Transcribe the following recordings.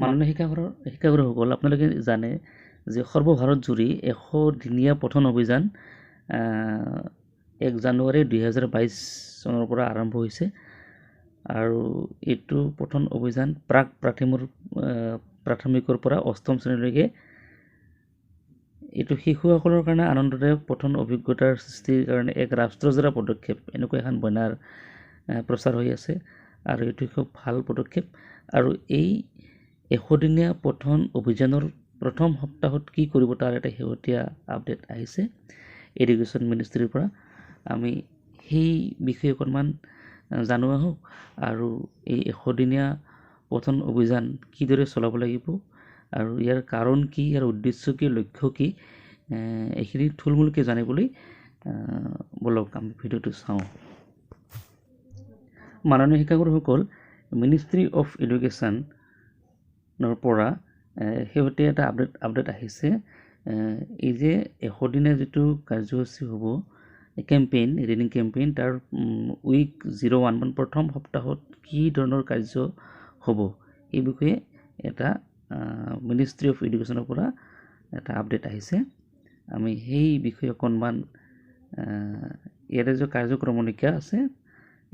মাননীয় শিক্ষাগুৰুসকল, আপোনালোকে জানে যে সৰ্বভাৰত জুৰি 100 দিনীয়া পঠন অভিযান 1 জানুৱাৰী 2022 চনৰ পৰা আৰম্ভ হৈছে আৰু এইটো পঠন অভিযান প্ৰাথমিকৰ পৰা 8ম শ্ৰেণীলৈকে এইটো শিশুসকলৰ কাৰণে আনন্দদায়ক পঠন অভিজ্ঞতাৰ সৃষ্টিৰ কাৰণে এক ৰাষ্ট্ৰজোৰা পদক্ষেপ, এনেকুৱা এখন বইনাৰ প্ৰচাৰ হৈ আছে আৰু এইটো খুব ভাল পদক্ষেপ। আৰু এই 100 দিনীয়া পঠন অভিযানৰ প্ৰথম সপ্তাহত কি কৰিব তাৰ এটা শেহতীয়া আপডেট আহিছে এডুকেশ্যন মিনিষ্ট্ৰীৰ পৰা। আমি সেই বিষয়ে অকণমান জানো আহোঁ আৰু এই 100 দিনীয়া পঠন অভিযান কিদৰে চলাব লাগিব আৰু ইয়াৰ কাৰণ কি, ইয়াৰ উদ্দেশ্য কি, লক্ষ্য কি, এইখিনি থুলমূলকৈ জানিবলৈ বলক আমি ভিডিঅ'টো চাওঁ। মাননীয় শিক্ষাগুৰুসকল, মিনিষ্ট্ৰী অফ এডুকেশ্যনৰ পৰা শেহতীয়া এটা আপডেট আহিছে। এই যে 100 দিনীয়া যিটো কাৰ্যসূচী হ'ব, কেম্পেইন, ৰিডিং কেম্পেইন, তাৰ উইক 01 প্ৰথম সপ্তাহত কি ধৰণৰ কাৰ্য হ'ব এই বিষয়ে এটা মিনিষ্ট্ৰী অফ এডুকেশ্যনৰ পৰা এটা আপডেট আহিছে। আমি সেই বিষয়ে অকণমান ইয়াতে যে কাৰ্যক্ৰমণিকা আছে,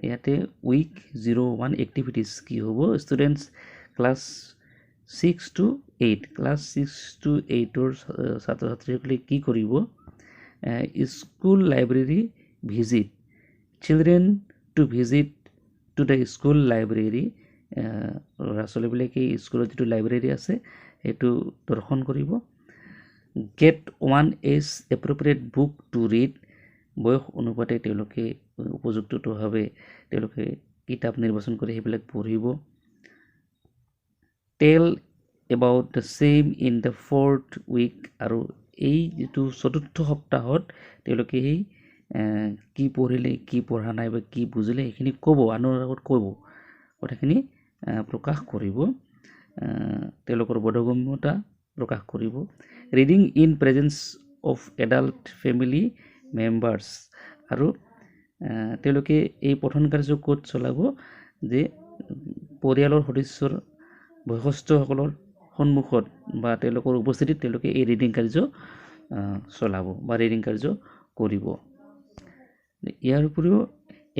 ইয়াতে উইক 01 এক্টিভিটিছ কি হ'ব, ষ্টুডেণ্টছ ক্লাছ 6 to 8 ছাত্ৰ ছাত্ৰীসকলে কি কৰিব, school library visit, children to visit to the school library, ল'ৰা ছোৱালীবিলাকে স্কুলত যিটো লাইব্ৰেৰী আছে সেইটো দৰ্শন কৰিব। Get 1 age appropriate book to read, বয়স অনুপাতে তেওঁলোকে উপযুক্তভাৱে তেওঁলোকে কিতাপ নিৰ্বাচন কৰি সেইবিলাক পঢ়িব। Tell about the same in the 4th week, আৰু এই যিটো 4ৰ্থ সপ্তাহত তেওঁলোকে সেই কি পঢ়িলে, কি পঢ়া নাই বা কি বুজিলে সেইখিনি ক'ব, আনৰ আগত ক'ব, কথাখিনি প্ৰকাশ কৰিব, তেওঁলোকৰ বোধগম্যতা প্ৰকাশ কৰিব। Reading in presence of adult family members, আৰু তেওঁলোকে এই পঠন কাৰ্য ক'ত চলাব, যে পৰিয়ালৰ সদস্যৰ বয়সস্থসকলৰ সন্মুখত বা তেওঁলোকৰ উপস্থিতিত তেওঁলোকে এই ৰিডিং কাৰ্য চলাব বা ৰিডিং কাৰ্য কৰিব। ইয়াৰ উপৰিও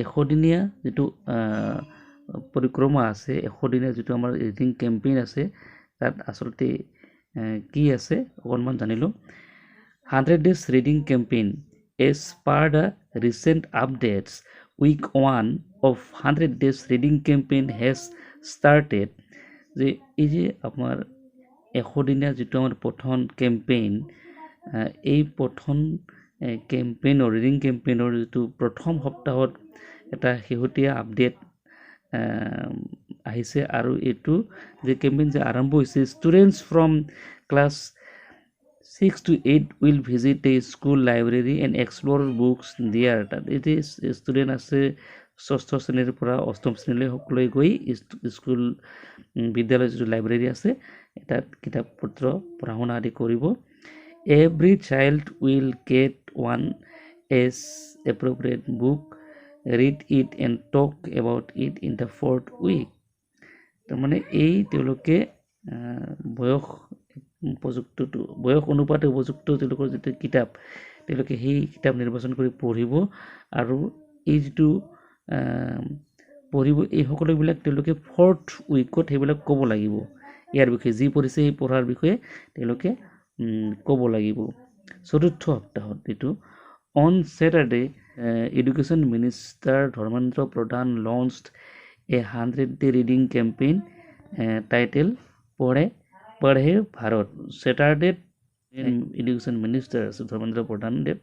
100 দিনীয়া যিটো পৰিক্ৰমা আছে, 100 দিনীয়া যিটো আমাৰ ৰিডিং কেম্পেইন আছে, তাত আচলতে কি আছে অকণমান জানিলোঁ। 100 days reading campaign as per the recent updates, week 1 of 100 days reading campaign has started, যে এই যে আমাৰ 100 দিনীয়া যিটো আমাৰ পঠন কেম্পেইন, এই পঠন কেম্পেইনৰ, ৰিডিং কেম্পেইনৰ যিটো প্ৰথম সপ্তাহত এটা শেহতীয়া আপডেট আহিছে আৰু এইটো যে কেম্পেইন যে আৰম্ভ হৈছে, students from class 6 to 8 will visit the school library and explore books দিয়াৰ। তাত এই যে ষ্টুডেণ্ট আছে 6ষ্ঠ শ্ৰেণীৰ পৰা 8ম শ্ৰেণীলৈ সকলোৱে গৈ স্কুল বিদ্যালয়ৰ যিটো লাইব্ৰেৰী আছে তাত কিতাপ পত্ৰ পঢ়া শুনা আদি কৰিব। Every child will get 1 age appropriate book, read it and talk about it in the 4th week. তাৰমানে এই তেওঁলোকে বয়স অনুপাতে উপযুক্ত তেওঁলোকৰ যিটো কিতাপ, তেওঁলোকে সেই কিতাপ নিৰ্বাচন কৰি পঢ়িব আৰু এই যিটো পঢ়িব, এই সকলোবিলাক তেওঁলোকে 4th উইকত সেইবিলাক ক'ব লাগিব। ইয়াৰ বিষয়ে যি পঢ়িছে সেই পঢ়াৰ বিষয়ে তেওঁলোকে ক'ব লাগিব 4ৰ্থ সপ্তাহত। এইটো on Saturday education minister Dharmendra প্ৰধান লঞ্চড এ 100-day ৰিডিং কেম্পেইন টাইটেল পঢ়ে ভাৰত। ছেটাৰডেত এডুকেশ্যন মিনিষ্টাৰ আছে ধৰ্মেন্দ্ৰ প্ৰধানদেৱ,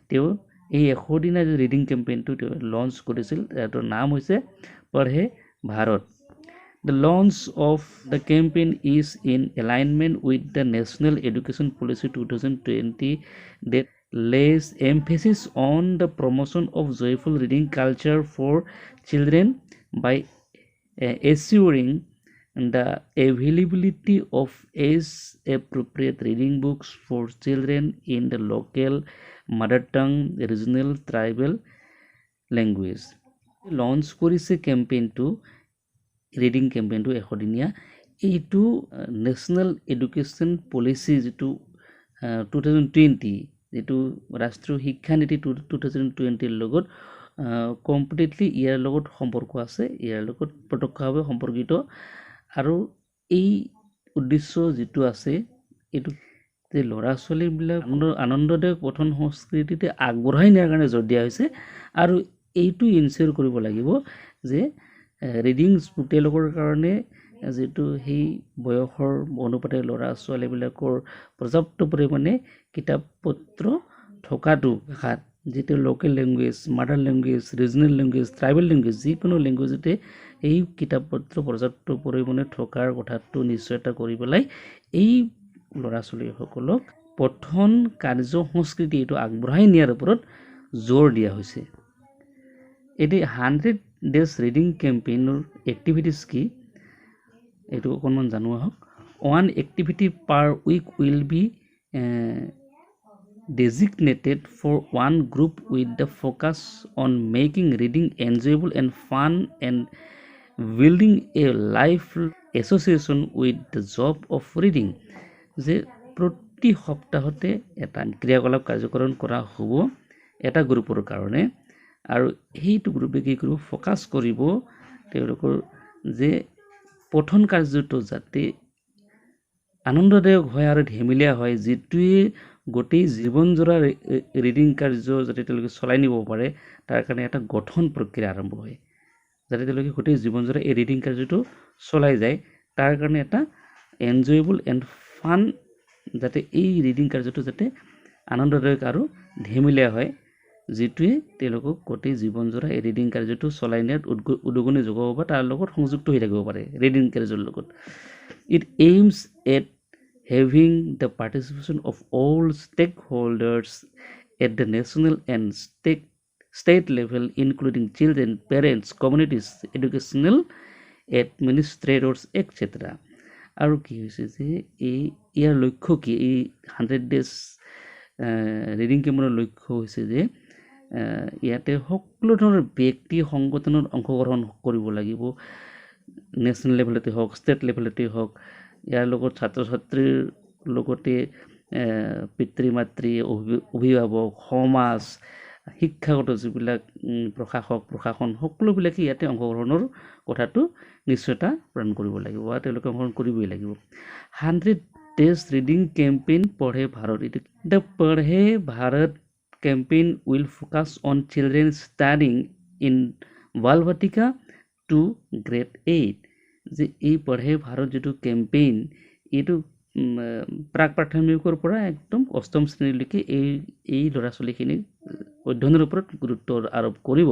তেওঁ এই 100 দিনীয়া যে ৰিডিং কেম্পেইনটো তেওঁ লঞ্চ কৰিছিল, তাৰ নাম হৈছে পঢ়ে Bharat. The launch of the campaign is in alignment with the National Education Policy 2020 that lays emphasis on the promotion of joyful reading culture for children by assuring the availability of age-appropriate reading books for children in the local mother tongue, regional, tribal language. Launch কৰিছে কেম্পেইনটো, reading কেম্পেইনটো 100 দিনীয়া। এইটো national education policy যিটো 2020 যিটো ৰাষ্ট্ৰীয় শিক্ষা নীতি 2020 লগত completely ইয়াৰ লগত সম্পৰ্ক আছে, ইয়াৰ লগত প্ৰত্যক্ষভাৱে সম্পৰ্কিত। আৰু এই উদ্দেশ্য যিটো আছে এইটো যে ল'ৰা ছোৱালীবিলাক আনন্দদায়ক পঠন সংস্কৃতিতে আগবঢ়াই নিয়াৰ কাৰণে জোৰ দিয়া হৈছে। আৰু এইটো ইনচিয়ৰ কৰিব লাগিব যে ৰিডিং তেওঁলোকৰ কাৰণে যিটো সেই বয়সৰ অনুপাতে ল'ৰা ছোৱালীবিলাকৰ পৰ্যাপ্ত পৰিমাণে কিতাপ পত্ৰ থকাটো ভাষাত, যিটো local language, mother language, regional language, tribal language, যিকোনো লেংগুৱেজতে এই কিতাপ পত্ৰ পৰ্যাপ্ত পৰিমাণে থকাৰ কথাটো নিশ্চয়তা কৰি পেলাই এই ল'ৰা ছোৱালীসকলক পঠন কাৰ্য সংস্কৃতি এইটো আগবঢ়াই নিয়াৰ ওপৰত জোৰ দিয়া হৈছে। এতিয়া 100 days ৰিডিং কেম্পেইনৰ এক্টিভিটিছ কি এইটো অকণমান জানো আহক। One activity per week will be designated for one group with the focus on making reading enjoyable and fun and building a life association with the job of reading। যে প্ৰতি সপ্তাহতে এটা ক্ৰিয়াকলাপ কাৰ্যকৰণ কৰা হ'ব এটা গ্ৰুপৰ কাৰণে, আৰু সেইটো গ্ৰুপে কি কৰিব, ফ'কাছ কৰিব তেওঁলোকৰ যে পঠন কাৰ্যটো যাতে আনন্দদায়ক হয় আৰু ধেমেলীয়া হয়, যিটোৱে গোটেই জীৱনজোৰা ৰিডিং কাৰ্য যাতে তেওঁলোকে চলাই নিব পাৰে তাৰ কাৰণে এটা গঠন প্ৰক্ৰিয়া আৰম্ভ হয়, যাতে তেওঁলোকে গোটেই জীৱনজোৰা এই ৰিডিং কাৰ্যটো চলাই যায়। তাৰ কাৰণে এটা এনজয়েবল এণ্ড ফান, যাতে এই ৰিডিং কাৰ্যটো যাতে আনন্দদায়ক আৰু ধেমেলীয়া হয়, যিটোৱে তেওঁলোকক গোটেই জীৱনজোৰা এই ৰিডিং কাৰ্যটো চলাই নিয়াত উদগনি যোগাব বা তাৰ লগত সংযুক্ত হৈ থাকিব পাৰে ৰিডিং কাৰ্যৰ লগত। It AIIMS at having the participation of all stakeholders at the national and state level, including children, parents, communities, educational administrators, etc. আৰু কি হৈছে যে ইয়াৰ লক্ষ্য কি, এই 100 days ৰিডিং কেম্পৰ লক্ষ্য হৈছে যে ইয়াতে সকলো ধৰণৰ ব্যক্তি সংগঠনত অংশগ্ৰহণ কৰিব লাগিব, নেশ্যনেল লেভেলতে হওক, ষ্টেট লেভেলতে হওক। ইয়াৰ লগত ছাত্ৰ ছাত্ৰীৰ লগতে পিতৃ মাতৃ, অভিভাৱক, সমাজ, শিক্ষাগত যিবিলাক প্ৰশাসন সকলোবিলাকে ইয়াতে অংশগ্ৰহণৰ কথাটো নিশ্চয়তা প্ৰদান কৰিব লাগিব বা তেওঁলোকে অংশগ্ৰহণ কৰিবই লাগিব। 100 days ৰিডিং কেম্পেইন পঢ়ে Bharat. The Padhe Bharat campaign will focus on children studying in Balvatika to grade 8। যে এই পঢ়ে ভাৰত যিটো কেম্পেইন এইটো প্ৰাক প্ৰাথমিকৰ পৰা একদম অষ্টম শ্ৰেণীলৈকে এই ল'ৰা ছোৱালীখিনিক অধ্যয়নৰ ওপৰত গুৰুত্ব আৰোপ কৰিব।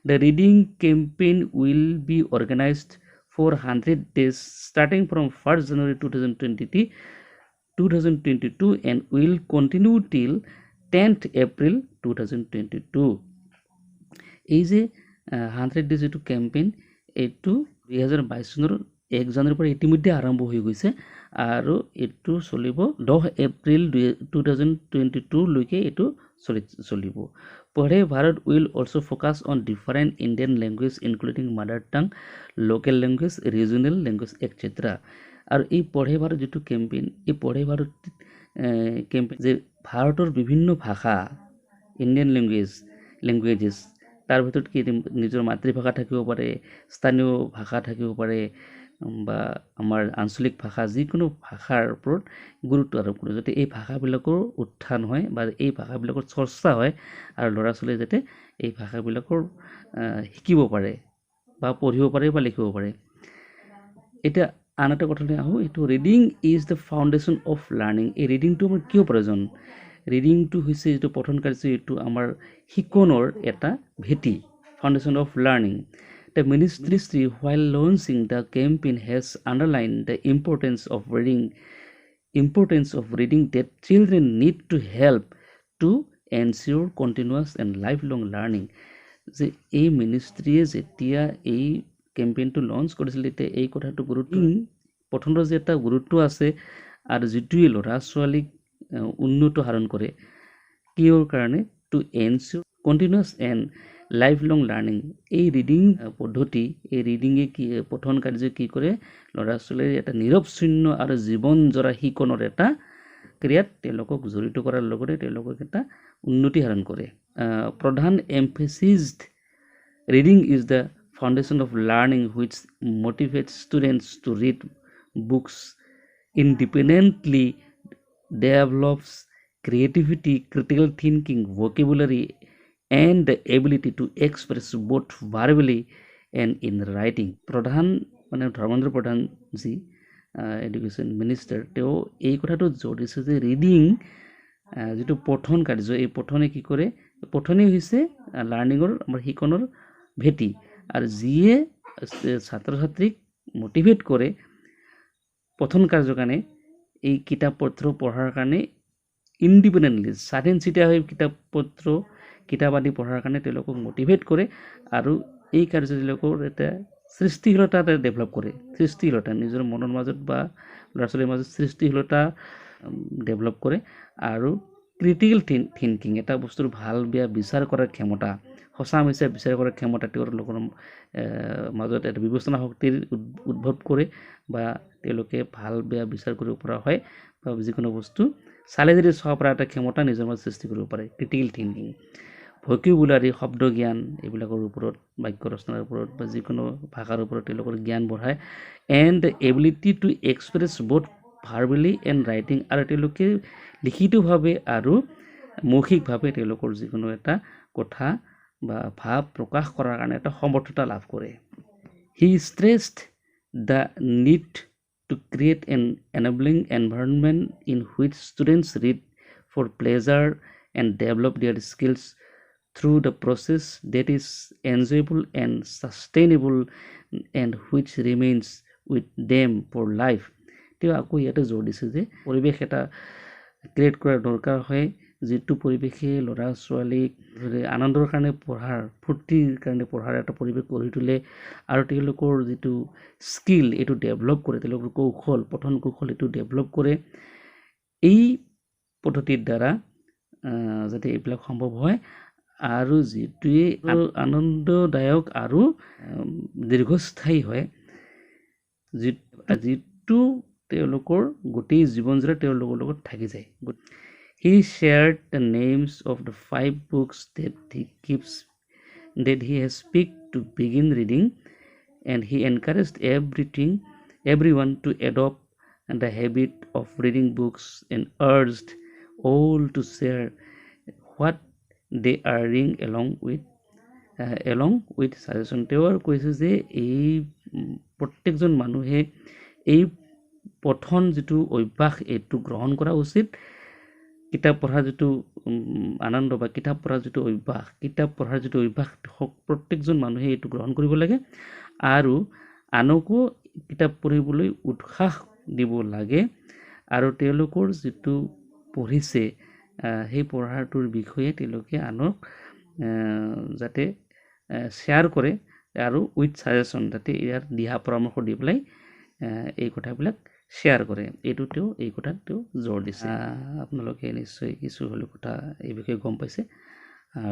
The reading campaign will be organized for 100 days starting from 1st January 2022 and will continue till 10th April 2022। এই যে 100 days যিটো কেম্পেইন এইটো 2022 চনৰ 1 জানুৱাৰীৰ পৰা ইতিমধ্যে আৰম্ভ হৈ গৈছে আৰু এইটো চলিব 10 এপ্ৰিল 2022 লৈকে এইটো চলিব। Padhe Bharat will also' focus on different Indian language including mother tongue, local language, regional language, etcetera. আৰু এই পঢ়ে ভাৰত যিটো কেম্পেইন, এই পঢ়ে ভাৰত কেম্পেইন যে ভাৰতৰ বিভিন্ন ভাষা, ইণ্ডিয়ান লেংগুৱেজেছ, তাৰ ভিতৰত কি নিজৰ মাতৃভাষা থাকিব পাৰে, স্থানীয় ভাষা থাকিব পাৰে বা আমাৰ আঞ্চলিক ভাষা, যিকোনো ভাষাৰ ওপৰত গুৰুত্ব আৰোপ কৰে, যাতে এই ভাষাবিলাকৰ উত্থান হয় বা এই ভাষাবিলাকৰ চৰ্চা হয় আৰু ল'ৰা ছোৱালীয়ে যাতে এই ভাষাবিলাকৰ শিকিব পাৰে বা পঢ়িব পাৰে বা লিখিব পাৰে। এতিয়া আন এটা কথালৈ আহোঁ, এইটো reading is the foundation of learning. এই ৰিডিংটো আমাৰ কিয় প্ৰয়োজন? ৰিডিংটো হৈছে যিটো পঠন কাৰ্য, এইটো আমাৰ শিকনৰ এটা ভেটি, foundation of learning. The ministry, while launching the campaign, has underlined the importance of reading that children need to help to ensure continuous and lifelong learning। যে এই মিনিষ্ট্ৰীয়ে যেতিয়া এই কেম্পেইনটো লঞ্চ কৰিছিল তেতিয়া এই কথাটো গুৰুত্ব, পঠনৰ যে এটা গুৰুত্ব আছে আৰু যিটোৱে ল'ৰা ছোৱালীক উন্নত সাধন কৰে, কিহৰ কাৰণে? To ensure continuous and life long learning এই ৰিডিং পদ্ধতি এই ৰিডিঙে কি পঠন কাৰ্য কি কৰে ল'ৰা ছোৱালীৰ এটা নিৰৱচ্ছিন্ন আৰু জীৱন জোৰা শিকনৰ এটা ক্ৰিয়াত তেওঁলোকক জড়িত কৰাৰ লগতে তেওঁলোকক এটা উন্নতি সাধন কৰে প্ৰধান emphasised reading is the foundation of learning which motivates students to read books independently, develops creativity, critical thinking, vocabulary, and the ability to express both verbally and in writing. প্ৰধান মানে ধৰ্মেন্দ্ৰ প্ৰধান যি এডুকেশ্যন মিনিষ্টাৰ তেওঁ এই কথাটো জোৰ দিছে যে ৰিডিং যিটো পঠন কাৰ্য এই পঠনে কি কৰে পঠনেই হৈছে লাৰ্ণিঙৰ আমাৰ শিকনৰ ভেটি আৰু যিয়ে ছাত্ৰ ছাত্ৰীক মোটিভেট কৰে পঠন কাৰ্যৰ কাৰণে এই কিতাপ পত্ৰ পঢ়াৰ কাৰণে ইণ্ডিপেণ্ডেণ্টলি স্বাধীন চিতিয়া হৈ কিতাপ আদি পঢ়াৰ কাৰণে তেওঁলোকক মোটিভেট কৰে আৰু এই কাৰ্য তেওঁলোকৰ এটা সৃষ্টিশীলতা ডেভেলপ কৰে সৃষ্টিশীলতা নিজৰ মনৰ মাজত বা ল'ৰা ছোৱালীৰ মাজত সৃষ্টিশীলতা ডেভেলপ কৰে আৰু ক্ৰিটিকেল থিংকিং এটা বস্তুৰ ভাল বেয়া বিচাৰ কৰাৰ ক্ষমতা সঁচা মিছা বিচাৰ কৰাৰ ক্ষমতা তেওঁলোকৰ মাজত এটা বিবেচনা শক্তিৰ উদ্ভৱ কৰে বা তেওঁলোকে ভাল বেয়া বিচাৰ কৰিব পৰা হয় বা যিকোনো বস্তু চালে যদি চাব পৰা এটা ক্ষমতা নিজৰ মাজত সৃষ্টি কৰিব পাৰে ক্ৰিটিকেল থিংকিং ভকেবুলাৰী শব্দ জ্ঞান এইবিলাকৰ ওপৰত বাক্য ৰচনাৰ ওপৰত বা যিকোনো ভাষাৰ ওপৰত তেওঁলোকৰ জ্ঞান বঢ়ায় and ability to express both verbally and writing আৰু তেওঁলোকে লিখিতভাৱে আৰু মৌখিকভাৱে তেওঁলোকৰ যিকোনো এটা কথা বা ভাৱ প্ৰকাশ কৰাৰ কাৰণে এটা সমৰ্থতা লাভ কৰে হি stressed the need to create an enabling environment in which students read for pleasure and develop their skills through the process that is enjoyable and sustainable and which remains with them for life তেওঁ আকৌ ইয়াতে জোৰ দিছে যে পৰিৱেশ এটা create কৰাৰ দৰকাৰ হয় যিটো পৰিৱেশে ল'ৰা ছোৱালীক আনন্দৰ কাৰণে পঢ়াৰ ফূৰ্তিৰ কাৰণে পঢ়াৰ এটা পৰিৱেশ গঢ়ি তোলে আৰু তেওঁলোকৰ যিটো স্কিল এইটো ডেভেলপ কৰে তেওঁলোকৰ কৌশল পঠন কৌশল এইটো ডেভেলপ কৰে এই পদ্ধতিৰ দ্বাৰা যাতে এইবিলাক সম্ভৱ হয় আৰু যিটোৱে আনন্দদায়ক আৰু দীৰ্ঘস্থায়ী হয় যিটো তেওঁলোকৰ গোটেই জীৱন জোৰা তেওঁলোকৰ লগত থাকি যায় He shared the names of the 5 books that he has picked to begin reading and he encouraged everyone to adopt the habit of reading books and urged all to share what they are reading along with suggestion তেওঁ কৈছে যে এই প্ৰত্যেকজন মানুহে এই পঠন যিটো অভ্যাস এইটো গ্ৰহণ কৰা উচিত কিতাপ পঢ়াৰ যিটো আনন্দ বা কিতাপ পঢ়াৰ যিটো অভ্যাস প্ৰত্যেকজন মানুহে এইটো গ্ৰহণ কৰিব লাগে আৰু আনকো কিতাপ পঢ়িবলৈ উৎসাহ দিব লাগে আৰু তেওঁলোকৰ যিটো পঢ়িছে সেই পঢ়াটোৰ বিষয়ে তেওঁলোকে আনক যাতে শ্বেয়াৰ কৰে আৰু উইথ ছাজেশ্যন যাতে ইয়াৰ দিহা পৰামৰ্শ দি পেলাই এই কথাবিলাক শ্বেয়াৰ কৰে এইটো তেওঁ এই কথাত তেওঁ জোৰ দিছে আপোনালোকে নিশ্চয় কিছু হ'লেও কথা এই বিষয়ে গম পাইছে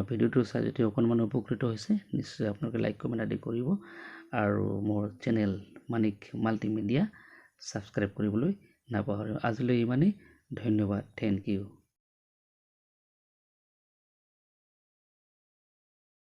ভিডিঅ'টো চাই যদি অকণমান উপকৃত হৈছে নিশ্চয় আপোনালোকে লাইক কমেণ্ট আদি কৰিব আৰু মোৰ চেনেল মানিক মাল্টিমিডিয়া ছাবস্ক্ৰাইব কৰিবলৈ নাপাহৰিব আজিলৈ ইমানেই ধন্যবাদ থেংক ইউ